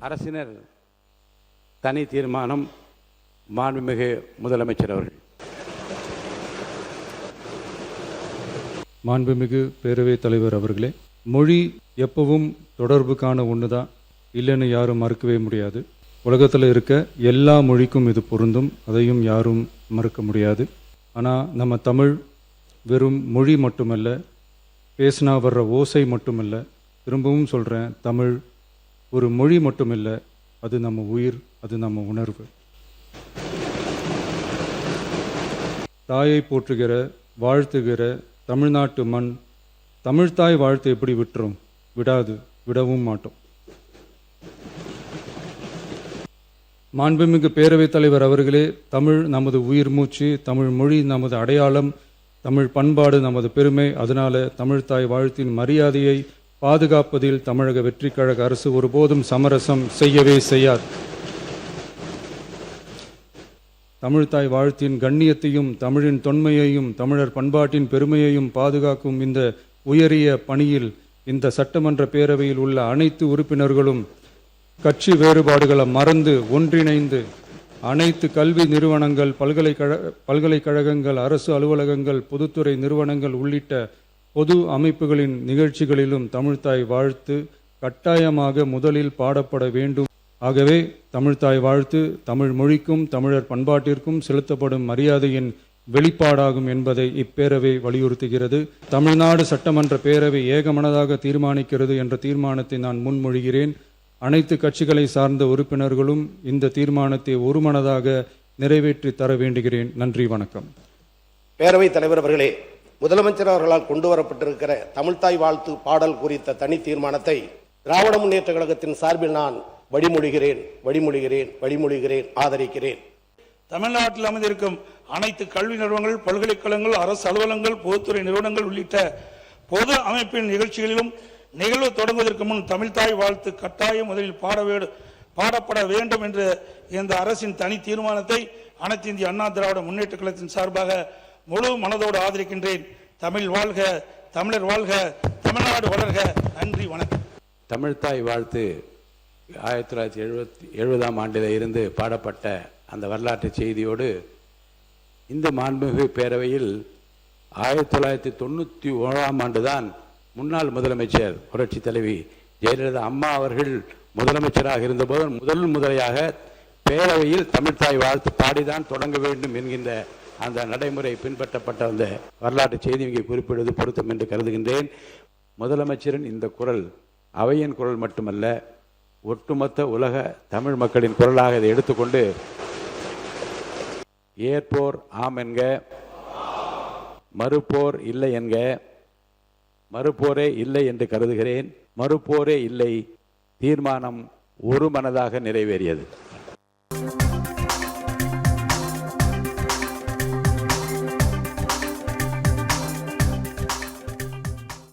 அரசினர் தனி தீர்மானம். மாண்புமிகு முதலமைச்சர் அவர்கள். மாண்புமிகு பேரவைத் தலைவர் அவர்களே, மொழி எப்பவும் தொடர்புக்கான ஒன்று தான், இல்லைன்னு யாரும் மறுக்கவே முடியாது. உலகத்தில் இருக்க எல்லா மொழிக்கும் இது பொருந்தும், அதையும் யாரும் மறுக்க முடியாது. ஆனால் நம்ம தமிழ் வெறும் மொழி மட்டுமல்ல, பேசினா வர்ற ஓசை மட்டுமல்ல, திரும்பவும் சொல்கிறேன், தமிழ் ஒரு மொழி மட்டுமில்லை, அது நம்ம உயிர், அது நம்ம உணர்வு. தாயை போற்றுகிற வாழ்த்துகிற தமிழ்நாட்டு மண் தமிழ்தாய் வாழ்த்து எப்படி விட்டுரும்? விடாது, விடவும் மாட்டோம். மாண்புமிகு பேரவைத் தலைவர் அவர்களே, தமிழ் நமது உயிர் மூச்சு, தமிழ் மொழி நமது அடையாளம், தமிழ் பண்பாடு நமது பெருமை. அதனால தமிழ்தாய் வாழ்த்தின் மரியாதையை பாதுகாப்பதில் தமிழக வெற்றி கழக அரசு ஒருபோதும் சமரசம் செய்யவே செய்யாது. தமிழ்தாய் வாழ்த்தின் கண்ணியத்தையும் தமிழின் தொன்மையையும் தமிழர் பண்பாட்டின் பெருமையையும் பாதுகாக்கும் இந்த உயரிய பணியில் இந்த சட்டமன்ற பேரவையில் உள்ள அனைத்து உறுப்பினர்களும் கட்சி வேறுபாடுகளை மறந்து ஒன்றிணைந்து அனைத்து கல்வி நிறுவனங்கள், பல்கலைக்கழகங்கள், அரசு அலுவலகங்கள், பொதுத்துறை நிறுவனங்கள் உள்ளிட்ட பொது அமைப்புகளின் நிகழ்ச்சிகளிலும் தமிழ்தாய் வாழ்த்து கட்டாயமாக முதலில் பாடப்பட வேண்டும். ஆகவே தமிழ்தாய் வாழ்த்து தமிழ் மொழிக்கும் தமிழர் பண்பாட்டிற்கும் செலுத்தப்படும் மரியாதையின் வெளிப்பாடாகும் என்பதை இப்பேரவை வலியுறுத்துகிறது. தமிழ்நாடு சட்டமன்ற பேரவை ஏகமனதாக தீர்மானிக்கிறது என்ற தீர்மானத்தை நான் முன்மொழிகிறேன். அனைத்து கட்சிகளை சார்ந்த உறுப்பினர்களும் இந்த தீர்மானத்தை ஒருமனதாக நிறைவேற்றி தர வேண்டுகிறேன். நன்றி, வணக்கம். பேரவைத் தலைவர் அவர்களே, முதலமைச்சர் அவர்களால் கொண்டு வரப்பட்டிருக்கிற தமிழ்தாய் வாழ்த்து பாடல் குறித்த தனி தீர்மானத்தை திராவிட முன்னேற்ற கழகத்தின் சார்பில் நான் வழிமொழிகிறேன், ஆதரிக்கிறேன். தமிழ்நாட்டில் அமைந்திருக்கும் அனைத்து கல்வி நிறுவனங்கள், பல்கலைக்கழகங்கள், அரசு அலுவலகங்கள், பொதுத்துறை நிறுவனங்கள் உள்ளிட்ட பொது அமைப்பின் நிகழ்ச்சிகளிலும் நிகழ்வு தொடங்குவதற்கு முன் தமிழ்தாய் வாழ்த்து கட்டாயம் முதலில் பாடப்பட வேண்டும் என்ற இந்த அரசின் தனி தீர்மானத்தை அனைத்து இந்திய அண்ணா திராவிட முன்னேற்ற கழகத்தின் சார்பாக முழு மனதோடு ஆதரிக்கின்றேன். தமிழ் வாழ்க, தமிழர் வாழ்க, தமிழ்நாடு வளர்க. நன்றி, வணக்கம். தமிழ்தாய் வாழ்த்து 1970ஆம் ஆண்டில் இருந்து பாடப்பட்ட அந்த வரலாற்று செய்தியோடு இந்த மாண்புமிகு பேரவையில் 1991ஆம் ஆண்டு தான் முன்னாள் முதலமைச்சர் புரட்சி தலைவி ஜெயலலிதா அம்மா அவர்கள் முதலமைச்சராக இருந்தபோது முதலையாக பேரவையில் தமிழ்தாய் வாழ்த்து பாடிதான் தொடங்க வேண்டும் என்கின்ற அந்த நடைமுறை பின்பற்றப்பட்ட அந்த வரலாற்று செய்தி இங்கே குறிப்பிடுவது பொருத்தம் என்று கருதுகின்றேன். முதலமைச்சரின் இந்த குரல் அவையின் குரல் மட்டுமல்ல, ஒட்டுமொத்த உலக தமிழ் மக்களின் குரலாக இதை எடுத்துக்கொண்டு ஏற்போர் ஆம் என்க, மறுப்போர் இல்லை என்க, மறுப்போரே இல்லை என்று கருதுகிறேன். மறுப்போரே இல்லை தீர்மானம் ஒரு மனதாக நிறைவேறியது.